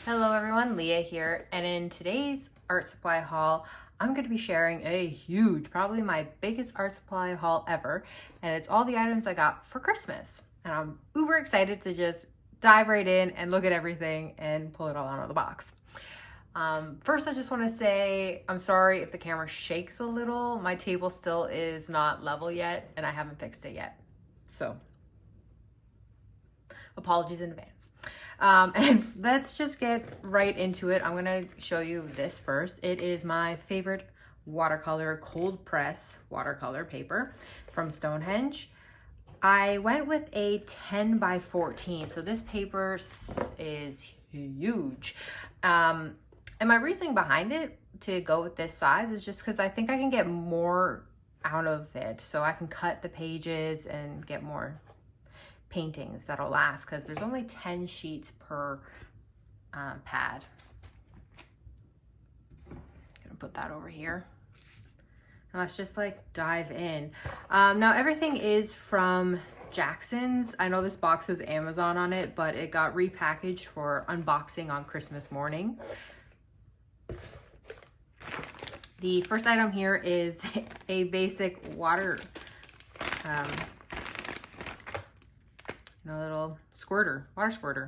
Hello everyone, Leah here, and in today's art supply haul, I'm going to be sharing a huge, probably my biggest art supply haul ever, and it's all the items I got for Christmas. And I'm uber excited to just dive right in and look at everything and pull it all out of the box. First, I just want to say I'm sorry if the camera shakes a little. My table still is not level yet, and I haven't fixed it yet. So, apologies in advance. And let's just get right into it. I'm gonna show you this first. It is my favorite watercolor Coldpress watercolor paper from Stonehenge. I went with a 10 by 14, so this paper is huge. And my reasoning behind it to go with this size is just because I think I can get more out of it. So I can cut the pages and get more paintings that'll last, because there's only 10 sheets per pad. Gonna put that over here. And let's just like dive in. Now everything is from Jackson's. I know this box says Amazon on it, but it got repackaged for unboxing on Christmas morning. The first item here is a basic water little squirter, water squirter.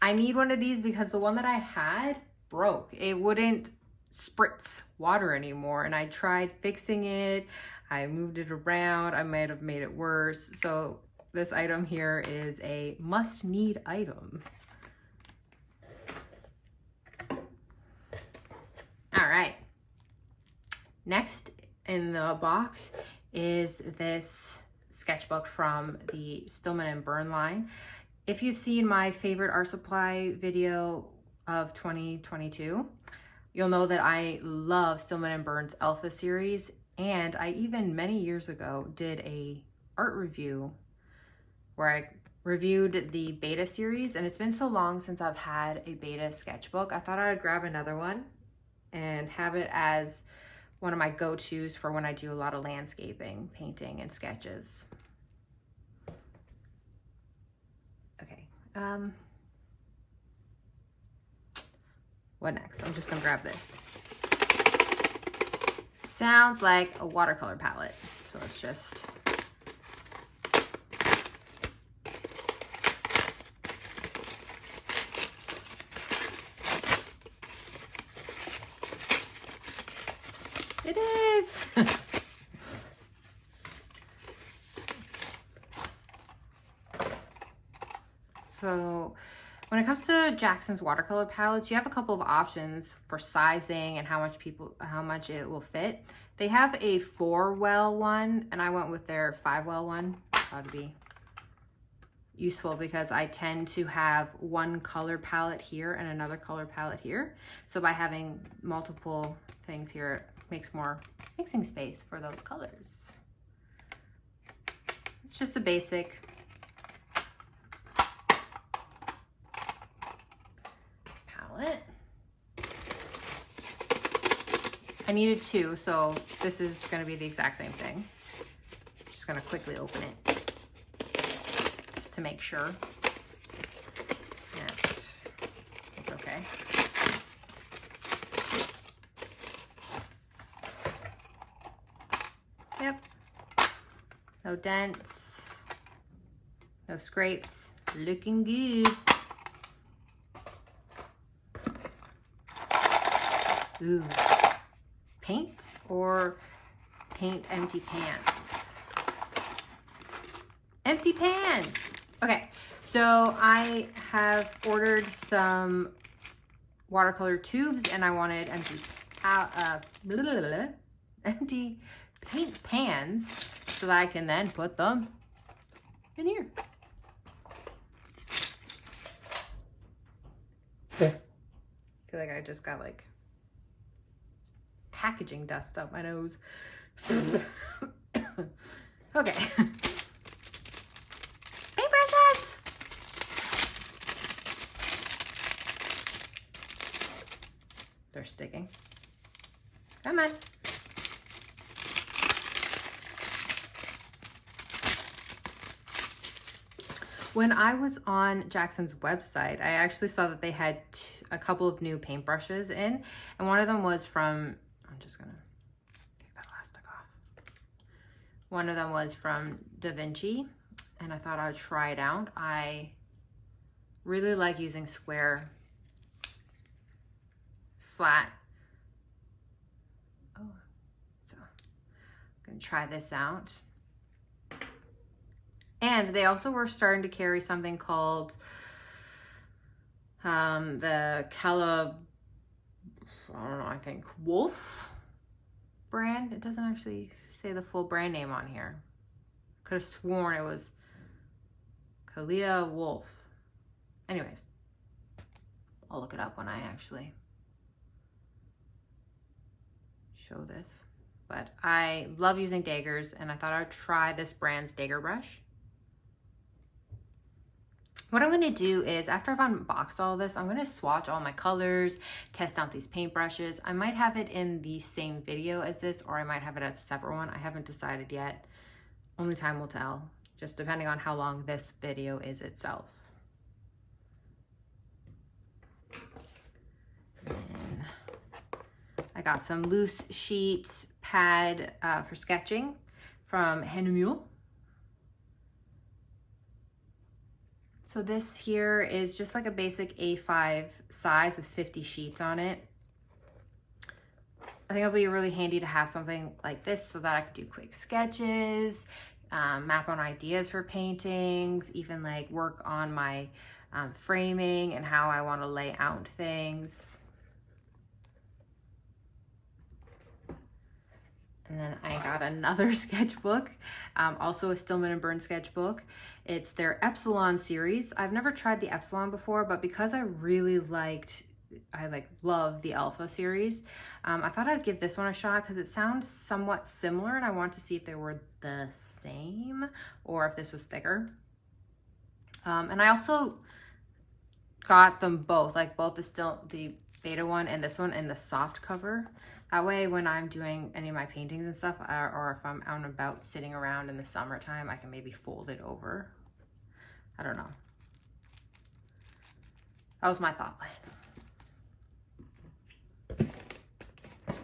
I need one of these because the one that I had broke. It wouldn't spritz water anymore, and I tried fixing it. I moved it around. I might have made it worse. So this item here is a must-need item. All right. Next in the box is this sketchbook from the Stillman and Burn line. If you've seen my favorite art supply video of 2022, you'll know that I love Stillman and Burn's Alpha series, and I even many years ago did a art review where I reviewed the beta series, and it's been so long since I've had a beta sketchbook. I thought I would grab another one and have it as one of my go-tos for when I do a lot of landscaping, painting, and sketches. Okay, what next? I'm just gonna grab this. Sounds like a watercolor palette, so it's just it is. So when it comes to Jackson's watercolor palettes, you have a couple of options for sizing and how much it will fit. They have a 4-well one, and I went with their 5-well one. That would be useful because I tend to have one color palette here and another color palette here. So by having multiple things here, it makes more mixing space for those colors. It's just a basic palette. I needed 2, so this is going to be the exact same thing. Just going to quickly open it just to make sure that it's okay. Yep. No dents, no scrapes, looking good. Ooh. Paint or paint empty pans? Empty pans. Okay, so I have ordered some watercolor tubes, and I wanted empty paint pans so that I can then put them in here. I feel like I just got like packaging dust up my nose. Okay. Hey, princess! They're sticking. Come on. When I was on Jackson's website, I actually saw that they had a couple of new paintbrushes in, and one of them was from, I'm just gonna take that elastic off. One of them was from Vinci, and I thought I would try it out. I really like using square, flat. Oh, so I'm gonna try this out. And they also were starting to carry something called the I don't know, I think Wolf brand. It doesn't actually say the full brand name on here. Could have sworn it was Kalia Wolf. Anyways, I'll look it up when I actually show this. But I love using daggers, and I thought I'd try this brand's dagger brush. What I'm gonna do is, after I've unboxed all this, I'm gonna swatch all my colors, test out these paintbrushes. I might have it in the same video as this, or I might have it as a separate one. I haven't decided yet. Only time will tell, just depending on how long this video is itself. And I got some loose sheet pad for sketching from Hahnemuhle. So this here is just like a basic A5 size with 50 sheets on it. I think it'll be really handy to have something like this so that I could do quick sketches, map on ideas for paintings, even like work on my framing and how I want to lay out things. And then I got another sketchbook, also a Stillman & Birn sketchbook. It's their Epsilon series. I've never tried the Epsilon before, but because I really love the Alpha series, I thought I'd give this one a shot because it sounds somewhat similar, and I want to see if they were the same or if this was thicker. And I also got them both, like both the beta one and this one in the soft cover. That way, when I'm doing any of my paintings and stuff, or if I'm out and about sitting around in the summertime, I can maybe fold it over. I don't know. That was my thought line.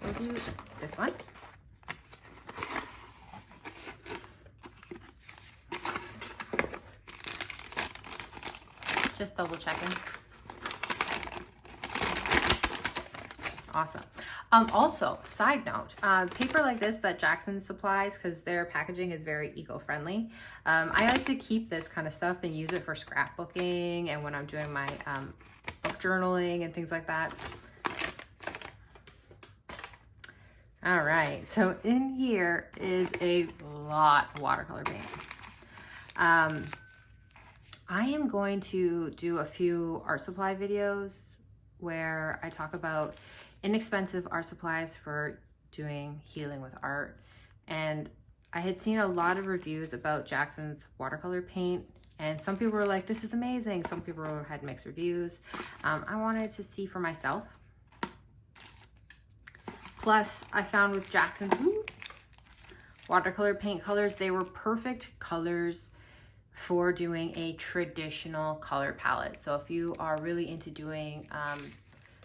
We'll do this one. Just double checking. Awesome. Also, side note, paper like this that Jackson supplies, because their packaging is very eco-friendly. I like to keep this kind of stuff and use it for scrapbooking and when I'm doing my book journaling and things like that. All right, so in here is a lot of watercolor paint. I am going to do a few art supply videos where I talk about inexpensive art supplies for doing healing with art. And I had seen a lot of reviews about Jackson's watercolor paint, and some people were like, this is amazing. Some people had mixed reviews. I wanted to see for myself. Plus, I found with Jackson's watercolor paint colors, they were perfect colors for doing a traditional color palette. So if you are really into doing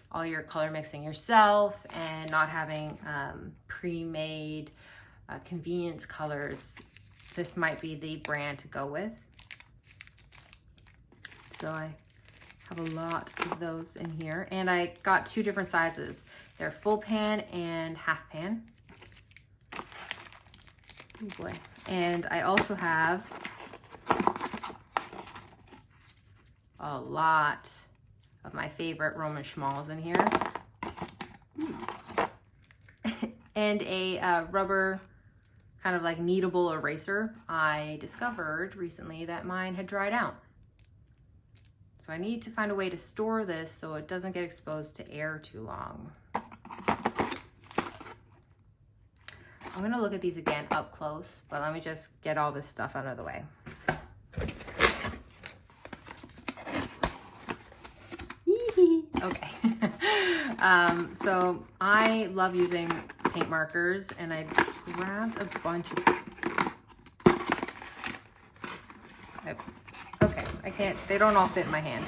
all your color mixing yourself and not having pre-made convenience colors, this might be the brand to go with. So I have a lot of those in here, and I got two different sizes. They're full pan and half pan. Oh boy. And I also have a lot of my favorite Roman Szmals in here. And a rubber kind of like kneadable eraser. I discovered recently that mine had dried out. So I need to find a way to store this so it doesn't get exposed to air too long. I'm gonna look at these again up close, but let me just get all this stuff out of the way. Okay. So I love using paint markers, and I grabbed a bunch of... Okay, I they don't all fit in my hand.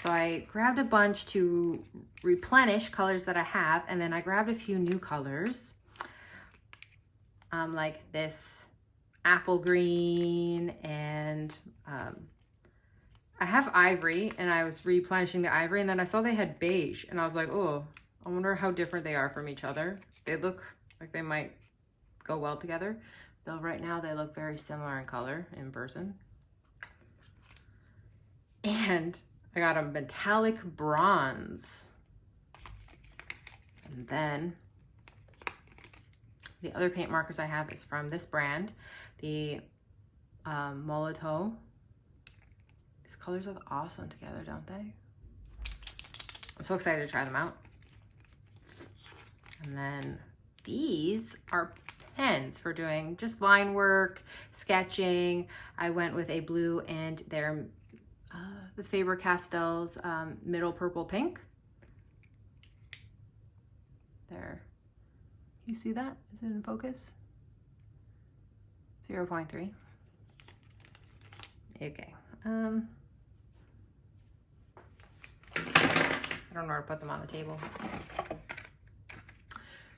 So I grabbed a bunch to replenish colors that I have, and then I grabbed a few new colors, like this apple green, and I have ivory, and I was replenishing the ivory, and then I saw they had beige, and I was like, oh, I wonder how different they are from each other. They look like they might go well together, though right now they look very similar in color in person. And I got a metallic bronze. And then the other paint markers I have is from this brand, the Molotow. These colors look awesome together, don't they? I'm so excited to try them out. And then these are pens for doing just line work, sketching. I went with a blue, and they're the Faber Castell's middle purple pink. There. You see that? Is it in focus? 0.3. Okay. I don't know where to put them on the table.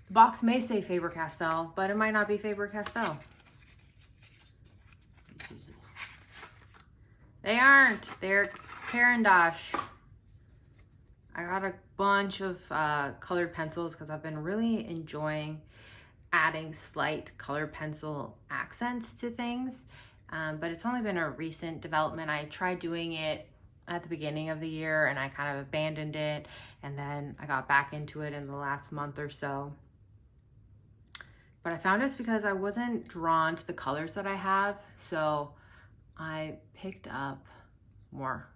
The box may say Faber Castell, but it might not be Faber Castell. They aren't. They're Caran. I got a bunch of colored pencils because I've been really enjoying adding slight colored pencil accents to things. But it's only been a recent development. I tried doing it at the beginning of the year, and I kind of abandoned it. And then I got back into it in the last month or so. But I found it's because I wasn't drawn to the colors that I have. So I picked up more.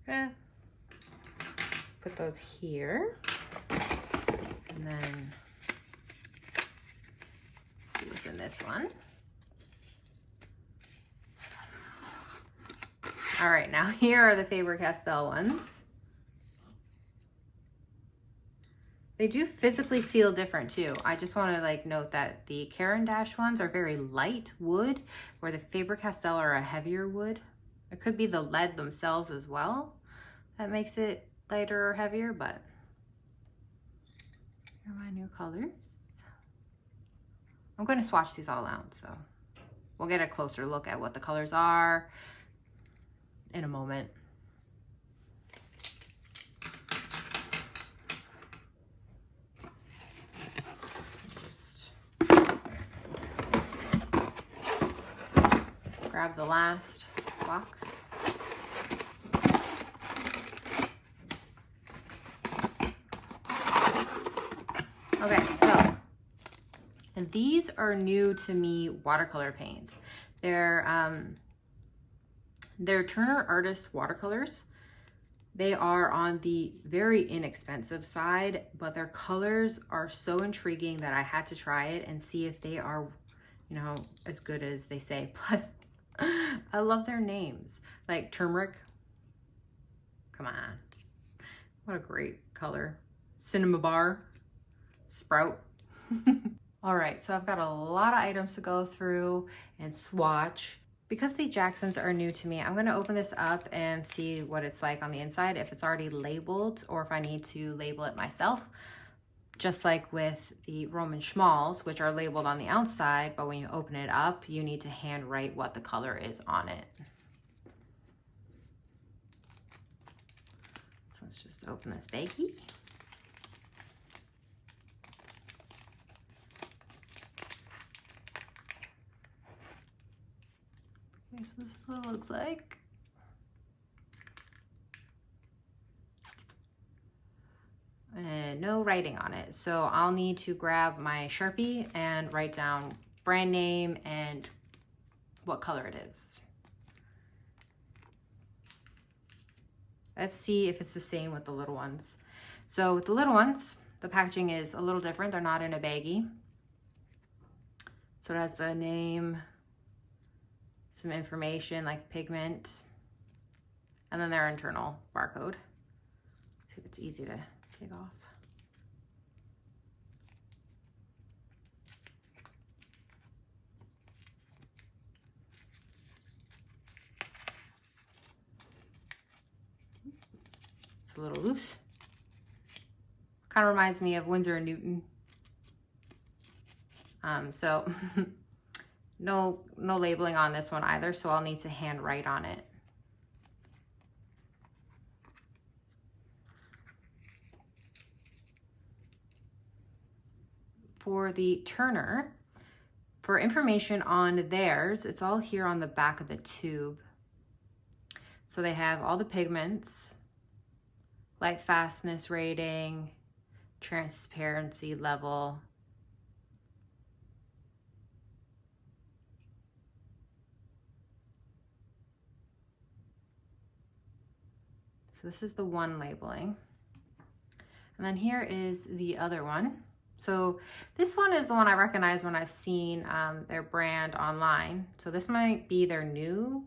Okay. Put those here. And then see what's in this one. All right, now here are the Faber Castell ones. They do physically feel different too. I just want to like note that the Caran ones are very light wood, where the Faber Castell are a heavier wood. It could be the lead themselves as well that makes it lighter or heavier, but here are my new colors. I'm going to swatch these all out, so we'll get a closer look at what the colors are in a moment. Grab the last box. Okay, so, and these are new to me watercolor paints. They're Turner Artist watercolors. They are on the very inexpensive side, but their colors are so intriguing that I had to try it and see if they are, you know, as good as they say. Plus, I love their names, like turmeric. Come on, what a great color. Cinnabar, sprout. All right, so I've got a lot of items to go through and swatch. Because the Jacksons are new to me, I'm gonna open this up and see what it's like on the inside, if it's already labeled or if I need to label it myself. Just like with the Roman Szmals, which are labeled on the outside, but when you open it up, you need to handwrite what the color is on it. So let's just open this baggie. Okay, so this is what it looks like. And no writing on it. So I'll need to grab my Sharpie and write down brand name and what color it is. Let's see if it's the same with the little ones. So with the little ones, the packaging is a little different. They're not in a baggie. So it has the name, some information like pigment, and then their internal barcode. See if it's easy to take off. It's a little loose. Kind of reminds me of Winsor & Newton. So no labeling on this one either, so I'll need to hand write on it. For the Turner, for information on theirs, it's all here on the back of the tube. So they have all the pigments, light fastness rating, transparency level. So this is the one labeling. And then here is the other one. So this one is the one I recognize when I've seen their brand online. So this might be their new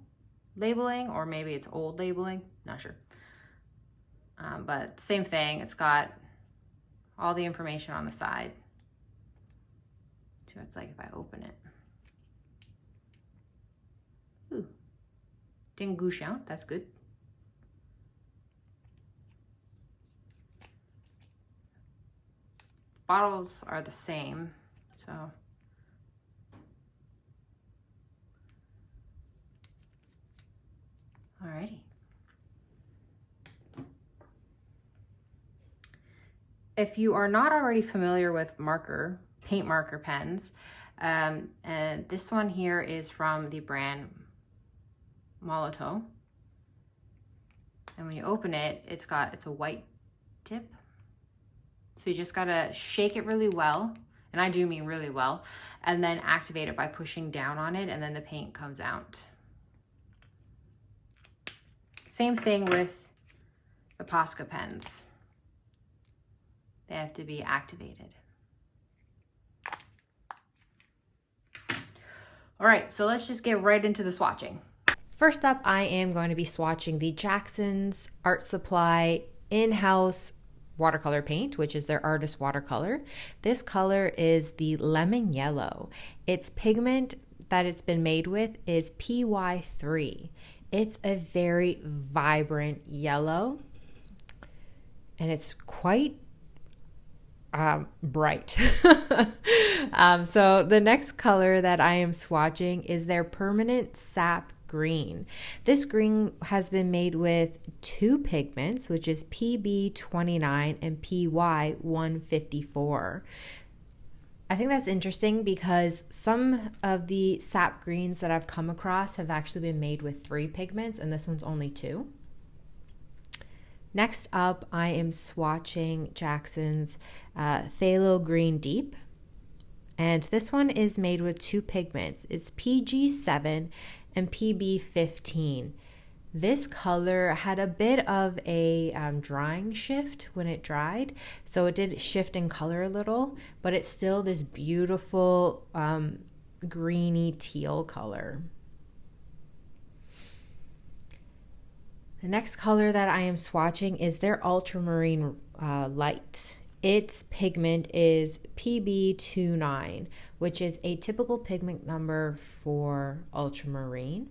labeling, or maybe it's old labeling, not sure. But same thing, it's got all the information on the side. See what it's like if I open it. Ooh, didn't goosh out, that's good. Bottles are the same, so. Alrighty. If you are not already familiar with paint marker pens, and this one here is from the brand Molotow. And when you open it, it's a white tip. So you just gotta shake it really well, and I do mean really well, and then activate it by pushing down on it, and then the paint comes out. Same thing with the Posca pens. They have to be activated. All right, so let's just get right into the swatching. First up, I am going to be swatching the Jackson's Art Supply in-house watercolor paint, which is their artist watercolor. This color is the lemon yellow. Its pigment that it's been made with is PY3. It's a very vibrant yellow, and it's quite bright. So the next color that I am swatching is their permanent sap green. This green has been made with two pigments, which is PB29 and PY154. I think that's interesting because some of the sap greens that I've come across have actually been made with three pigments, and this one's only two. Next up, I am swatching Jackson's Phthalo Green Deep. And this one is made with two pigments. It's PG7 and PB15. This color had a bit of a drying shift when it dried, so it did shift in color a little, but it's still this beautiful greeny teal color. The next color that I am swatching is their Ultramarine Light. Its pigment is PB29, which is a typical pigment number for ultramarine.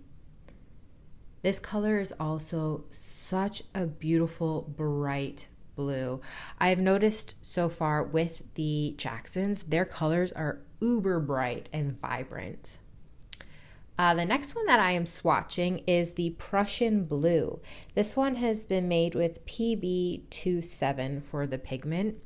This color is also such a beautiful bright blue. I've noticed so far with the Jacksons, their colors are uber bright and vibrant. The next one that I am swatching is the Prussian Blue. This one has been made with PB27 for the pigment.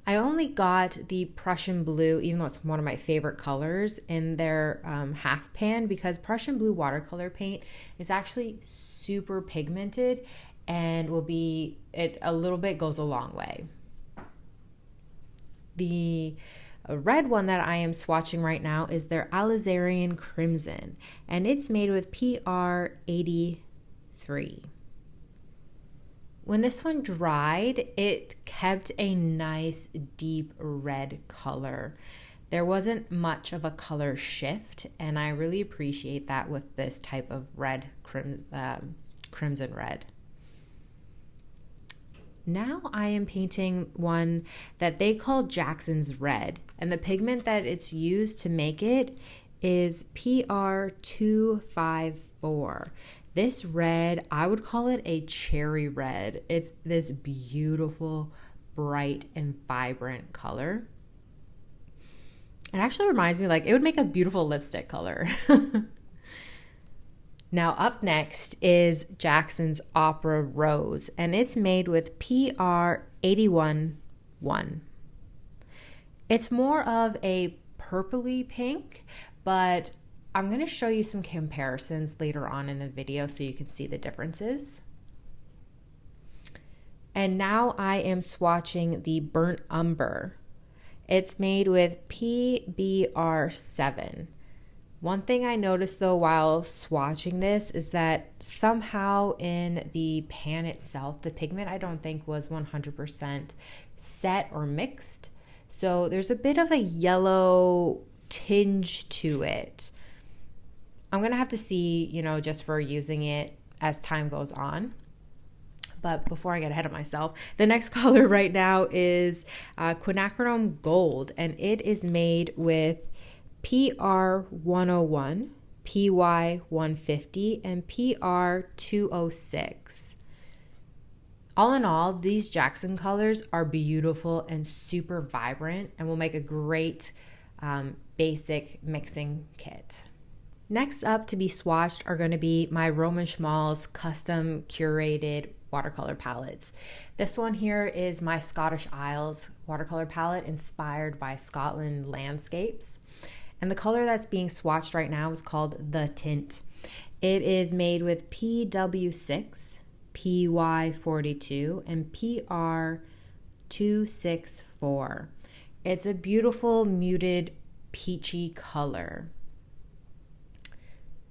I only got the Prussian Blue, even though it's one of my favorite colors, in their half pan, because Prussian Blue watercolor paint is actually super pigmented and a little bit goes a long way. The red one that I am swatching right now is their Alizarian Crimson, and it's made with PR83. When this one dried, it kept a nice deep red color. There wasn't much of a color shift, and I really appreciate that with this type of red, crimson red. Now I am painting one that they call Jackson's Red, and the pigment that it's used to make it is PR254. This red, I would call it a cherry red. It's this beautiful, bright, and vibrant color. It actually reminds me, like, it would make a beautiful lipstick color. Now up next is Jackson's Opera Rose, and it's made with PR811. It's more of a purpley pink, but I'm going to show you some comparisons later on in the video so you can see the differences. And now I am swatching the Burnt Umber. It's made with PBR7. One thing I noticed though while swatching this is that somehow in the pan itself, the pigment I don't think was 100% set or mixed. So there's a bit of a yellow tinge to it. I'm gonna have to see, you know, just for using it as time goes on. But before I get ahead of myself, the next color right now is Quinacridone Gold, and it is made with PR101, PY150, and PR206. All in all, these Jackson colors are beautiful and super vibrant and will make a great basic mixing kit. Next up to be swatched are going to be my Roman Szmal's custom curated watercolor palettes. This one here is my Scottish Isles watercolor palette inspired by Scotland landscapes. And the color that's being swatched right now is called The Tint. It is made with PW6, PY42, and PR264. It's a beautiful muted peachy color.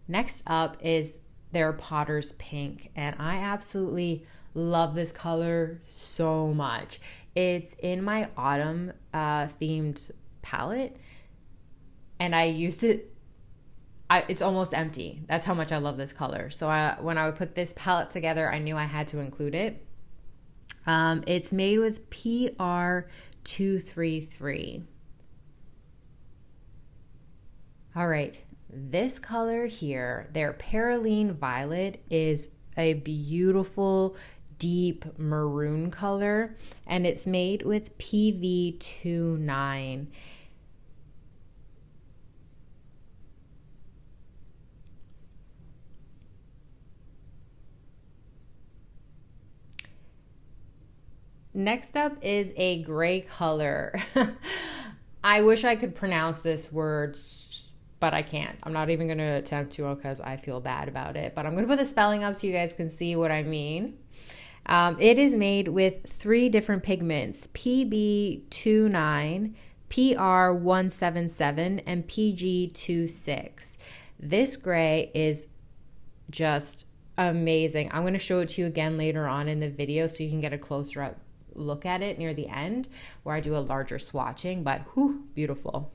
Next up is their Potter's Pink, and I absolutely love this color so much. It's in my autumn themed palette, and I used it. It's almost empty. That's how much I love this color. So when I would put this palette together, I knew I had to include it. It's made with PR233. All right. This color here, their Perylene Violet, is a beautiful deep maroon color, and it's made with PV29. Next up is a gray color. I wish I could pronounce this word, but I can't. I'm not even going to attempt to because I feel bad about it. But I'm going to put the spelling up so you guys can see what I mean. It is made with 3 different pigments, PB29, PR177, and PG26. This gray is just amazing. I'm going to show it to you again later on in the video so you can get a closer up look at it near the end where I do a larger swatching, but whew, beautiful.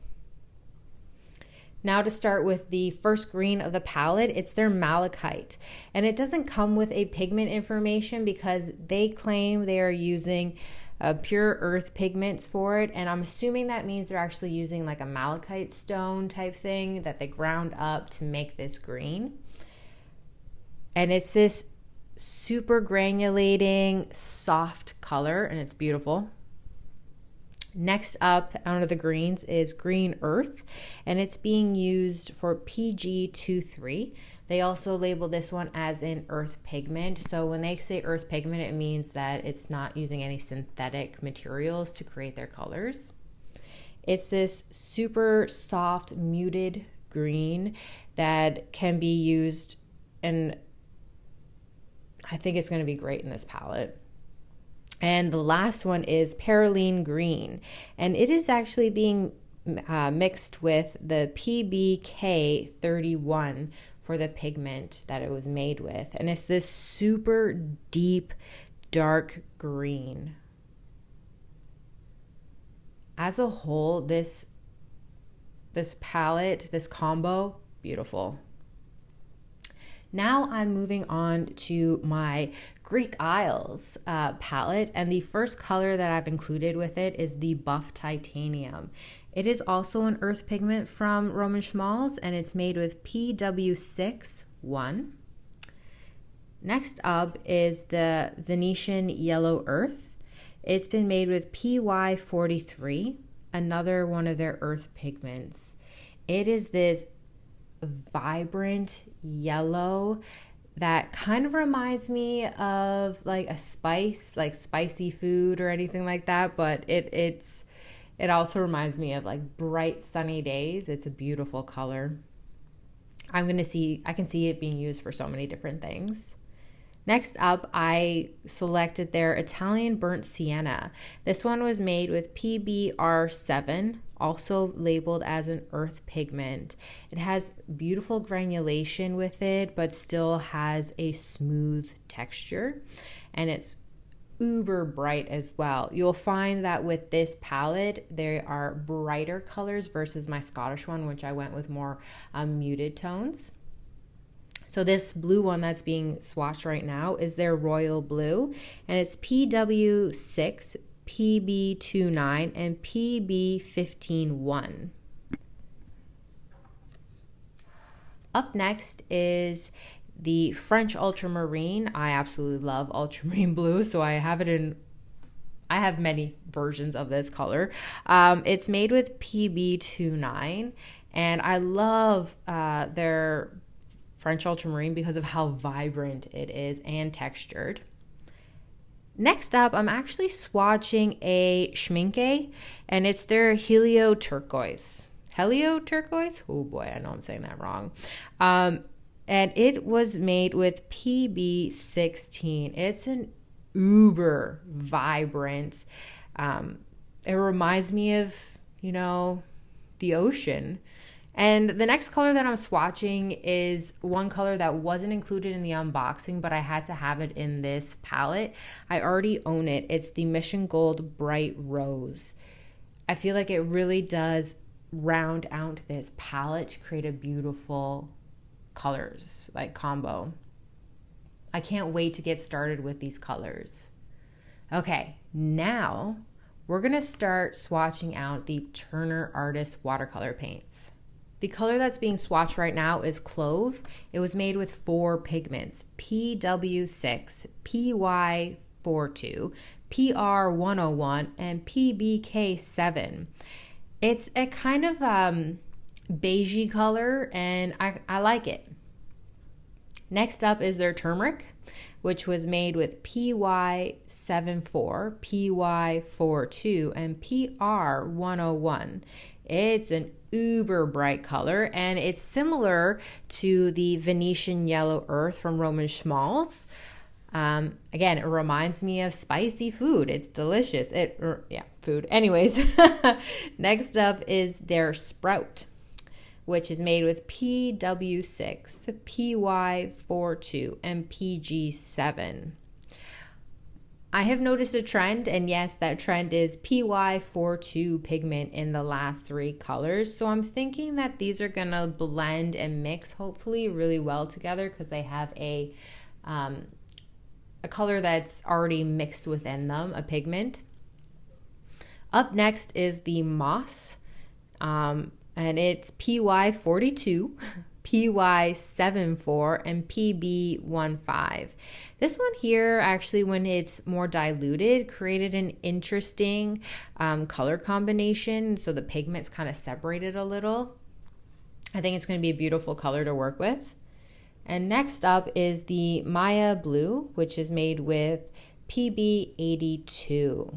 Now to start with the first green of the palette, it's their Malachite, and it doesn't come with a pigment information because they claim they are using pure earth pigments for it, and I'm assuming that means they're actually using like a malachite stone type thing that they ground up to make this green. And it's this super granulating soft color, and it's beautiful. Next up under the greens is Green Earth, and it's being used for PG23. They also label this one as an earth pigment. So when they say earth pigment, it means that it's not using any synthetic materials to create their colors. It's this super soft muted green that can be used, and I think it's going to be great in this palette. And the last one is Perylene Green, and it is actually being mixed with the PBK31 for the pigment that it was made with. And it's this super deep, dark green. As a whole, this palette, this combo, beautiful. Now I'm moving on to my Greek Isles palette, and the first color that I've included with it is the Buff Titanium. It is also an earth pigment from Roman Szmal's, and it's made with PW61. Next up is the Venetian Yellow Earth. It's been made with PY43, another one of their earth pigments. It is this vibrant yellow that kind of reminds me of like a spice, like spicy food or anything like that, but it also reminds me of like bright sunny days. It's a beautiful color. I can see it being used for so many different things. Next up, I selected their Italian Burnt Sienna. This one was made with PBR7, also labeled as an earth pigment. It has beautiful granulation with it, but still has a smooth texture, and it's uber bright as well. You'll find that with this palette, there are brighter colors versus my Scottish one, which I went with more muted tones. So this blue one that's being swatched right now is their Royal Blue, and it's PW6, PB29, and PB151. Up next is the French Ultramarine. I absolutely love ultramarine blue, so I have many versions of this color. It's made with PB29, and I love their French Ultramarine because of how vibrant it is and textured. Next up, I'm actually swatching a Schmincke, and it's their Helio Turquoise. Helio Turquoise? Oh boy, I know I'm saying that wrong. And it was made with PB16. It's an uber vibrant. It reminds me of, the ocean. And the next color that I'm swatching is one color that wasn't included in the unboxing, but I had to have it in this palette. I already own it. It's the Mission Gold Bright Rose. I feel like it really does round out this palette to create a beautiful colors like combo. I can't wait to get started with these colors. Okay, now we're gonna start swatching out the Turner Artist watercolor paints. The color that's being swatched right now is Clove. It was made with 4 pigments, PW6, PY42, PR101, and PBK7. It's a kind of beigey color, and I like it. Next up is their Turmeric, which was made with PY74, PY42, and PR101. It's an uber bright color, and it's similar to the Venetian Yellow Earth from Roman Szmals. Again, it reminds me of spicy food. It's delicious. Food. Anyways, next up is their Sprout, which is made with PW6, PY42, and PG7. I have noticed a trend, and yes, that trend is PY42 pigment in the last 3 colors. So I'm thinking that these are gonna blend and mix hopefully really well together because they have a color that's already mixed within them, a pigment. Up next is the Moss, and it's PY42, PY74, and PB15. This one here, actually, when it's more diluted, created an interesting color combination. So the pigments kind of separated a little. I think it's going to be a beautiful color to work with. And next up is the Maya Blue, which is made with PB82.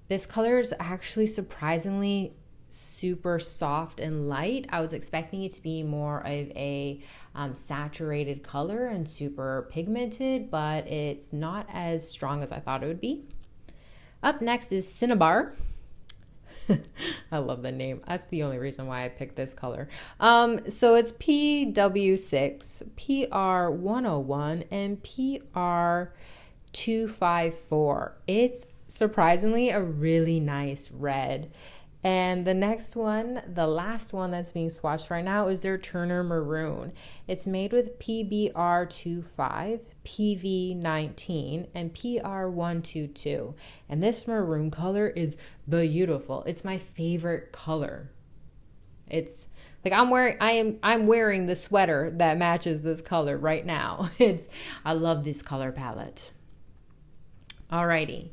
This color is actually surprisingly super soft and light. I was expecting it to be more of a saturated color and super pigmented, but it's not as strong as I thought it would be. Up next is Cinnabar. I love the name. That's the only reason why I picked this color. So it's PW6, PR101, and PR254. It's surprisingly a really nice red. And the next one, the last one that's being swatched right now, is their Turner Maroon. It's made with PBR25, PV19, and PR122. And this maroon color is beautiful. It's my favorite color. It's Like I'm wearing the sweater that matches this color right now. I love this color palette. Alrighty.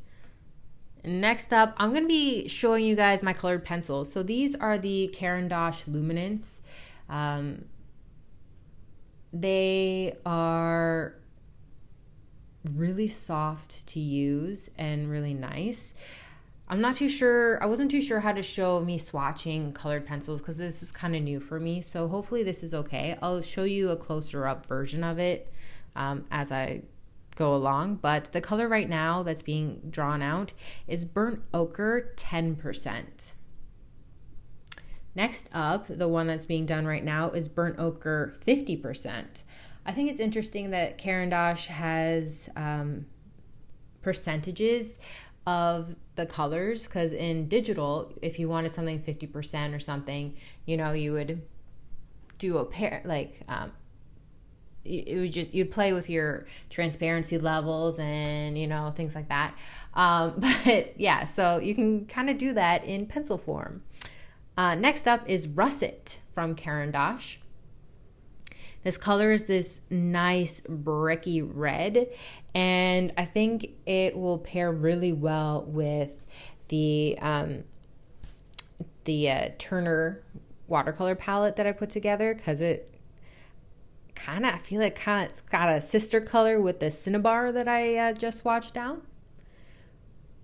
Next up, I'm going to be showing you guys my colored pencils. So these are the Caran Luminance. They are really soft to use and really nice. I wasn't too sure how to show me swatching colored pencils because this is kind of new for me. So hopefully this is okay. I'll show you a closer up version of it as I go along. But the color right now that's being drawn out is burnt ochre 10%. Next up, the one that's being done right now is burnt ochre 50%. I think it's interesting that Caran has percentages of the colors, because in digital, if you wanted something 50% or something, you would do a pair, like you'd play with your transparency levels and things like that. But yeah, so you can kind of do that in pencil form. Next up is Russet from Caran. This color is this nice bricky red, and I think it will pair really well with the Turner watercolor palette that I put together, because I feel like it's got a sister color with the Cinnabar that I just swatched out.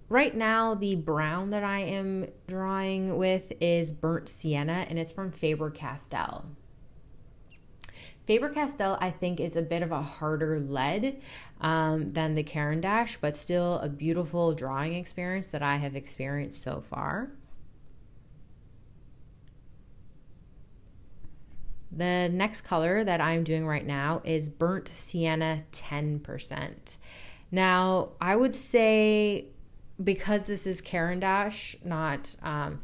Right now, the brown that I am drawing with is Burnt Sienna, and it's from Faber Castell. Faber Castell, I think, is a bit of a harder lead than the Caran, but still a beautiful drawing experience that I have experienced so far. The next color that I'm doing right now is Burnt Sienna 10%. Now, I would say, because this is Caran, not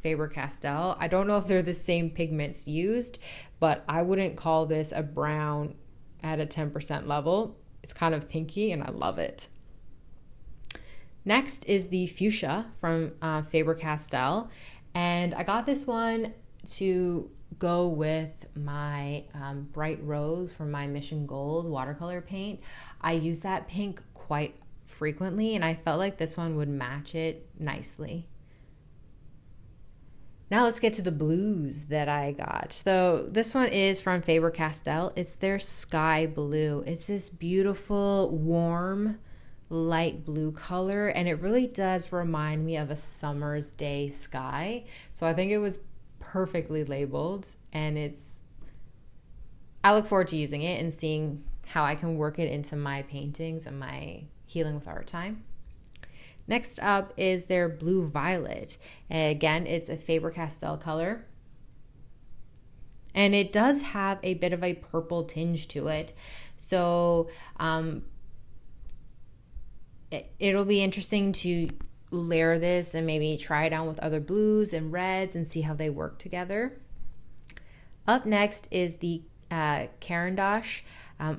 Faber Castell, I don't know if they're the same pigments used, but I wouldn't call this a brown at a 10% level. It's kind of pinky and I love it. Next is the Fuchsia from Faber Castell, and I got this one to go with my Bright Rose from my Mission Gold watercolor paint. I use that pink quite frequently, and I felt like this one would match it nicely. Now let's get to the blues that I got. So this one is from Faber Castell. It's their Sky Blue. It's this beautiful, warm, light blue color, and it really does remind me of a summer's day sky. So I think it was perfectly labeled, and I look forward to using it and seeing how I can work it into my paintings and my Healing with Art time. Next up is their Blue Violet. And again, it's a Faber Castell color. And it does have a bit of a purple tinge to it. So it'll be interesting to layer this and maybe try it on with other blues and reds and see how they work together. Up next is the Caran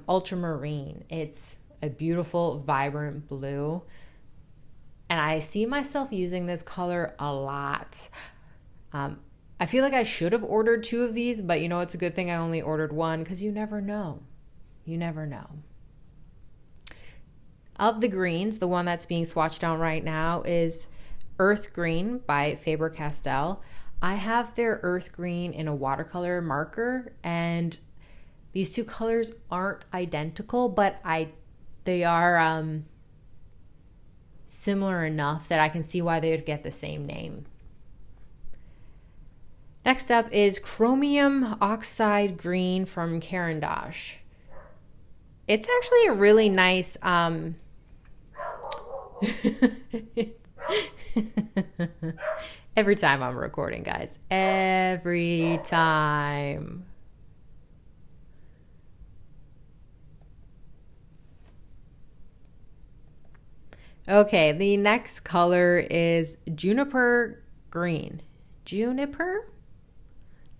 Ultramarine. It's a beautiful, vibrant blue, and I see myself using this color a lot. I feel like I should have ordered 2 of these, but it's a good thing I only ordered 1, because you never know. You never know. Of the greens, the one that's being swatched out right now is Earth Green by Faber Castell. I have their Earth Green in a watercolor marker, and these 2 colors aren't identical, but they are similar enough that I can see why they would get the same name. Next up is Chromium Oxide Green from Caran. It's actually a really nice every time I'm recording, guys. Every time. Okay, the next color is Juniper Green. Juniper?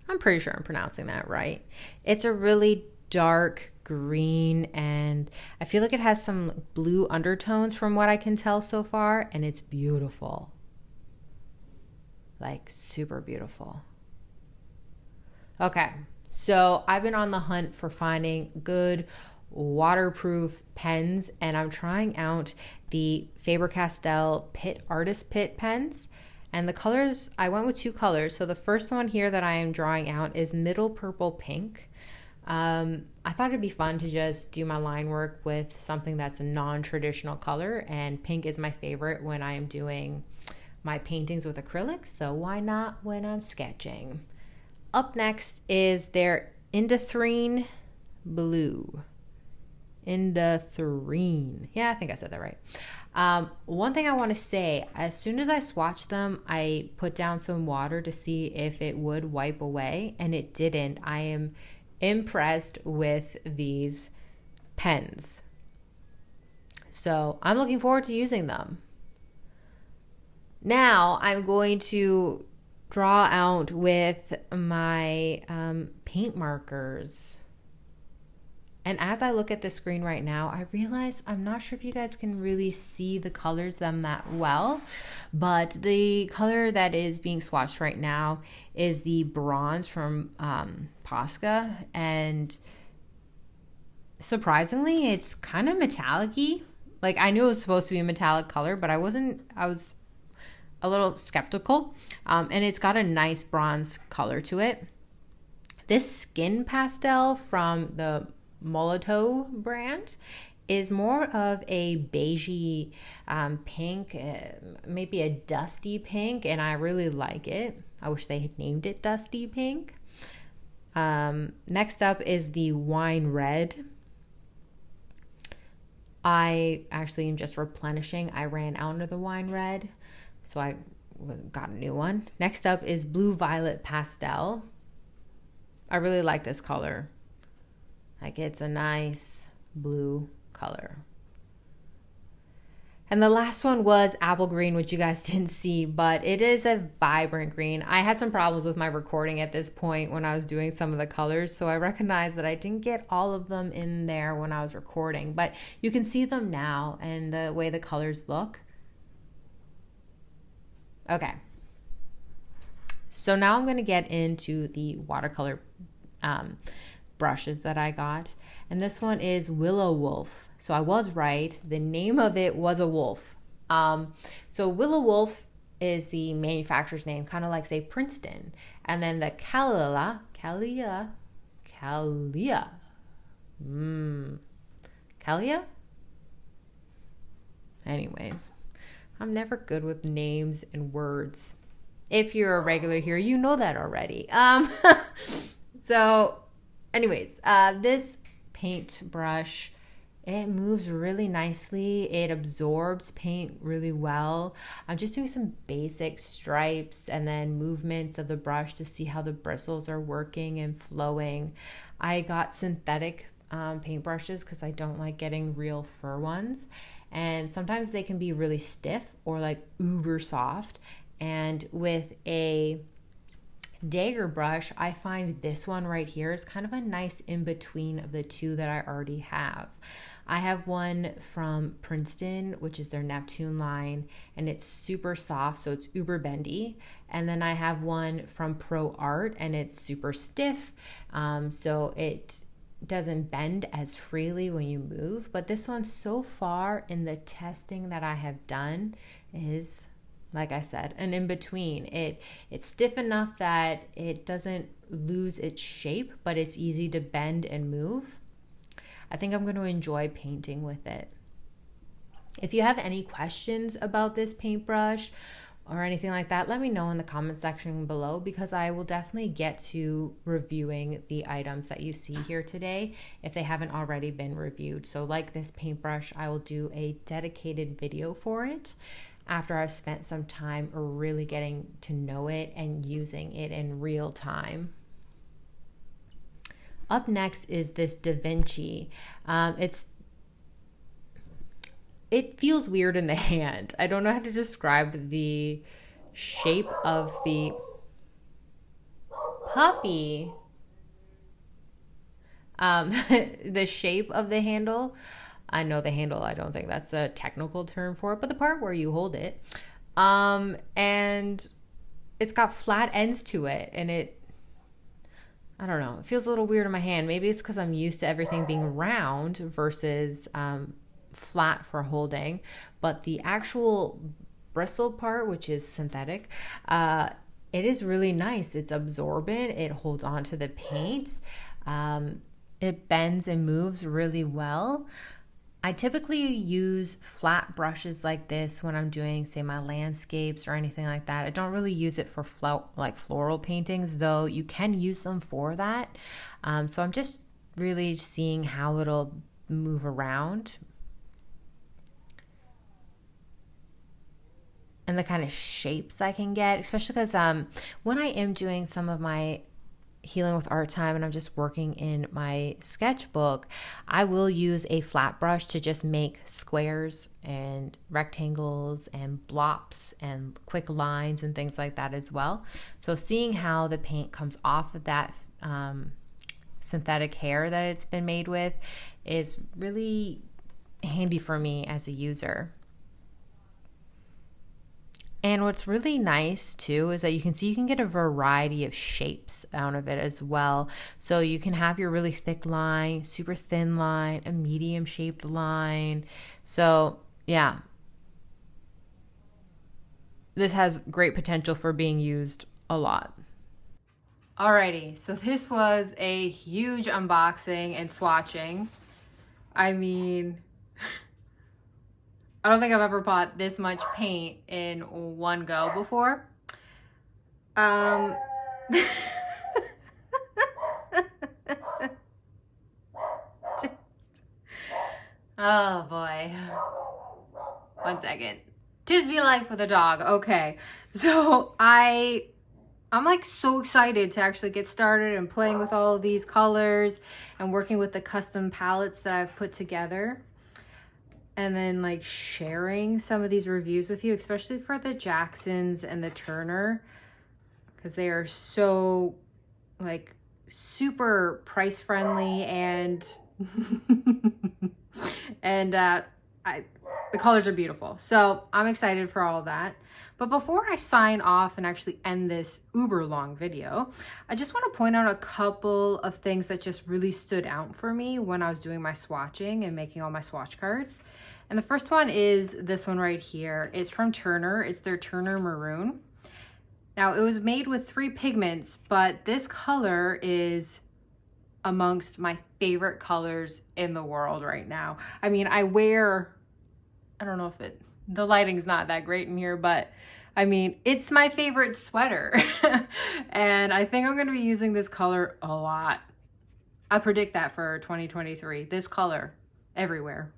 I'm pretty sure I'm pronouncing that right. It's a really dark green, and I feel like it has some blue undertones from what I can tell so far, and it's beautiful. Like, super beautiful. Okay, So I've been on the hunt for finding good waterproof pens, and I'm trying out the Faber Castell Pitt Artist Pitt pens. And the colors, I went with 2 colors. So the first one here that I am drawing out is middle purple pink. I thought it'd be fun to just do my line work with something that's a non-traditional color, and pink is my favorite when I am doing my paintings with acrylics, so why not when I'm sketching? Up next is their Indanthrene Blue. Indanthrene. Yeah, I think I said that right. One thing I want to say, as soon as I swatched them, I put down some water to see if it would wipe away, and it didn't. I am impressed with these pens. So I'm looking forward to using them. Now I'm going to draw out with my paint markers. And as I look at the screen right now, I realize I'm not sure if you guys can really see the colors them that well, but the color that is being swatched right now is the bronze from Posca, and surprisingly, it's kind of metallic-y. Like, I knew it was supposed to be a metallic color, but I was a little skeptical, and it's got a nice bronze color to it. This skin pastel from the Molotow brand is more of a beigey pink, maybe a dusty pink, and I really like it. I wish they had named it Dusty Pink. Next up is the wine red. I actually am just replenishing. I ran out of the wine red, so I got a new one. Next up is blue violet pastel. I really like this color. Like, it's a nice blue color. And the last one was apple green, which you guys didn't see, but it is a vibrant green. I had some problems with my recording at this point when I was doing some of the colors, so I recognized that I didn't get all of them in there when I was recording, but you can see them now and the way the colors look. Okay. So now I'm going to get into the watercolor brushes that I got, and this one is Willow Wolf. So I was right, the name of it was a wolf. So Willow Wolf is the manufacturer's name, kind of like, say, Princeton, and then the Calia. Anyways, I'm never good with names and words. If you're a regular here, you know that already. So anyways, this paintbrush, it moves really nicely. It absorbs paint really well. I'm just doing some basic stripes and then movements of the brush to see how the bristles are working and flowing. I got synthetic paintbrushes because I don't like getting real fur ones. And sometimes they can be really stiff or like uber soft. And with a dagger brush, I find this one right here is kind of a nice in-between of the two that I already have. I have one from Princeton, which is their Neptune line, and it's super soft, so it's uber bendy. And then I have one from Pro Art, and it's super stiff, so it doesn't bend as freely when you move. But this one, so far in the testing that I have done, is, like I said, an in-between. It's stiff enough that it doesn't lose its shape, but it's easy to bend and move. I think I'm going to enjoy painting with it. If you have any questions about this paintbrush or anything like that, let me know in the comment section below, because I will definitely get to reviewing the items that you see here today if they haven't already been reviewed. So like this paintbrush, I will do a dedicated video for it after I've spent some time really getting to know it and using it in real time. Up next is this Da Vinci. It feels weird in the hand. I don't know how to describe the shape of the puppy. The shape of the handle. I know the handle, I don't think that's a technical term for it, but the part where you hold it. And it's got flat ends to it, and I don't know, it feels a little weird in my hand. Maybe it's because I'm used to everything being round versus flat for holding. But the actual bristle part, which is synthetic, it is really nice. It's absorbent. It holds on to the paint. It bends and moves really well. I typically use flat brushes like this when I'm doing, say, my landscapes or anything like that. I don't really use it for floral paintings, though you can use them for that. So I'm just really seeing how it'll move around and the kind of shapes I can get, especially because when I am doing some of my healing with art time and I'm just working in my sketchbook, I will use a flat brush to just make squares and rectangles and blops and quick lines and things like that as well. So seeing how the paint comes off of that synthetic hair that it's been made with is really handy for me as a user. And what's really nice too is that you can see you can get a variety of shapes out of it as well. So you can have your really thick line, super thin line, a medium shaped line. So yeah, this has great potential for being used a lot. Alrighty, so this was a huge unboxing and swatching. I mean, I don't think I've ever bought this much paint in one go before. Oh boy. One second. Just be life with a dog. Okay. So I'm like so excited to actually get started and playing with all of these colors and working with the custom palettes that I've put together. And then like sharing some of these reviews with you, especially for the Jacksons and the Turner, because they are so like super price friendly and and the colors are beautiful. So I'm excited for all of that. But before I sign off and actually end this uber long video, I just want to point out a couple of things that just really stood out for me when I was doing my swatching and making all my swatch cards. And the first one is this one right here. It's from Turner. It's their Turner Maroon. Now it was made with 3 pigments, but this color is amongst my favorite colors in the world right now. I mean, I don't know if the lighting's not that great in here, but I mean, it's my favorite sweater. And I think I'm gonna be using this color a lot. I predict that for 2023, this color everywhere.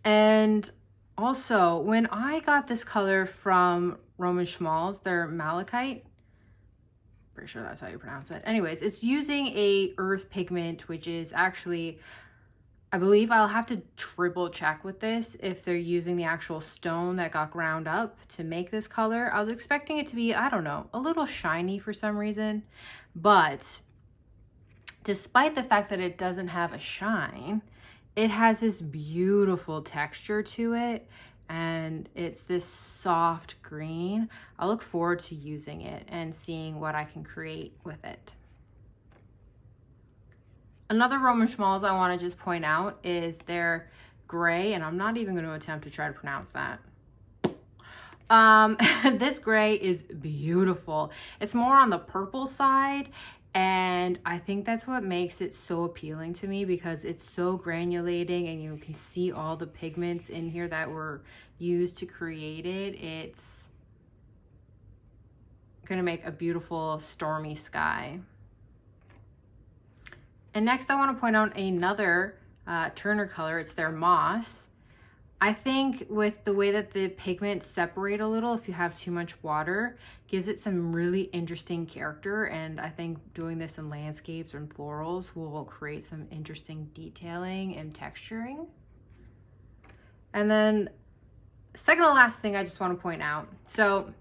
And also, when I got this color from Roman Szmal's, their malachite, pretty sure that's how you pronounce it. Anyways, it's using a earth pigment, which is actually, I believe I'll have to triple check with this if they're using the actual stone that got ground up to make this color. I was expecting it to be, I don't know, a little shiny for some reason, but despite the fact that it doesn't have a shine, it has this beautiful texture to it, and it's this soft green. I look forward to using it and seeing what I can create with it. Another Roman Szmal's I want to just point out is their gray, and I'm not even going to attempt to try to pronounce that. This gray is beautiful. It's more on the purple side, and I think that's what makes it so appealing to me, because it's so granulating and you can see all the pigments in here that were used to create it. It's gonna make a beautiful stormy sky. And next I want to point out another Turner color. It's their moss. I think with the way that the pigments separate a little, if you have too much water, gives it some really interesting character. And I think doing this in landscapes and florals will create some interesting detailing and texturing. And then second to last thing I just want to point out. So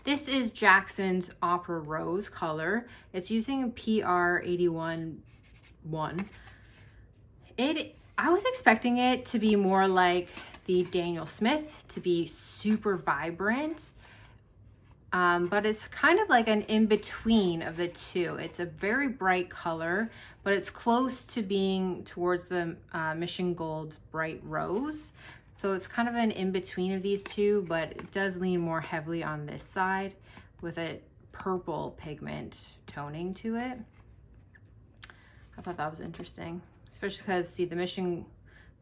this is Jackson's Opera Rose color. It's using PR81-1. I was expecting it to be more like the Daniel Smith, to be super vibrant. but it's kind of like an in-between of the two. It's a very bright color, but it's close to being towards the Mission Gold's Bright Rose. So it's kind of an in-between of these two, but it does lean more heavily on this side with a purple pigment toning to it. I thought that was interesting, especially because, see, the Mission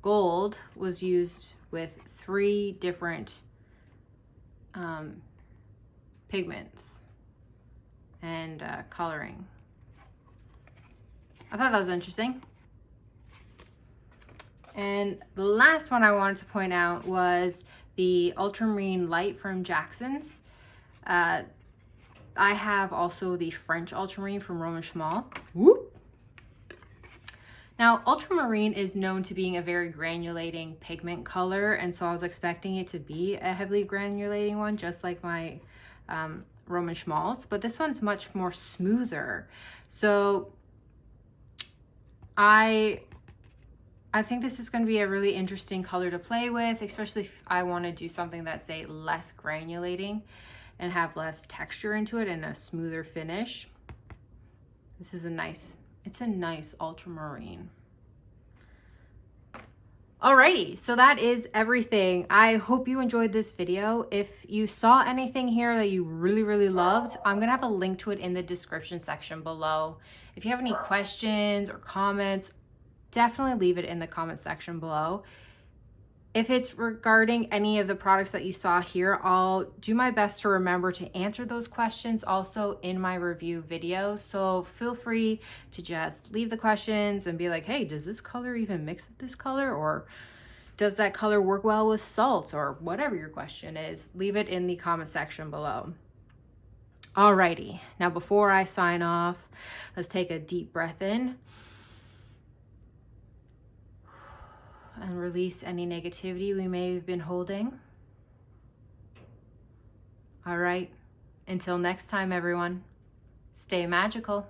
Gold was used with 3 different pigments and coloring. I thought that was interesting. And the last one I wanted to point out was the Ultramarine Light from Jackson's. I have also the French Ultramarine from Roman Szmal. Whoop. Now, ultramarine is known to being a very granulating pigment color, and so I was expecting it to be a heavily granulating one, just like my Roman Szmals, but this one's much more smoother. So I think this is going to be a really interesting color to play with, especially if I want to do something that's, say, less granulating and have less texture into it and a smoother finish. This is a nice ultramarine. Alrighty, so that is everything. I hope you enjoyed this video. If you saw anything here that you really loved, I'm gonna have a link to it in the description section below. If you have any questions or comments, definitely leave it in the comment section below. If it's regarding any of the products that you saw here, I'll do my best to remember to answer those questions also in my review videos. So feel free to just leave the questions and be like, hey, does this color even mix with this color? Or does that color work well with salt? Or whatever your question is, leave it in the comment section below. Alrighty, now before I sign off, let's take a deep breath in and release any negativity we may have been holding. All right, until next time, everyone, stay magical.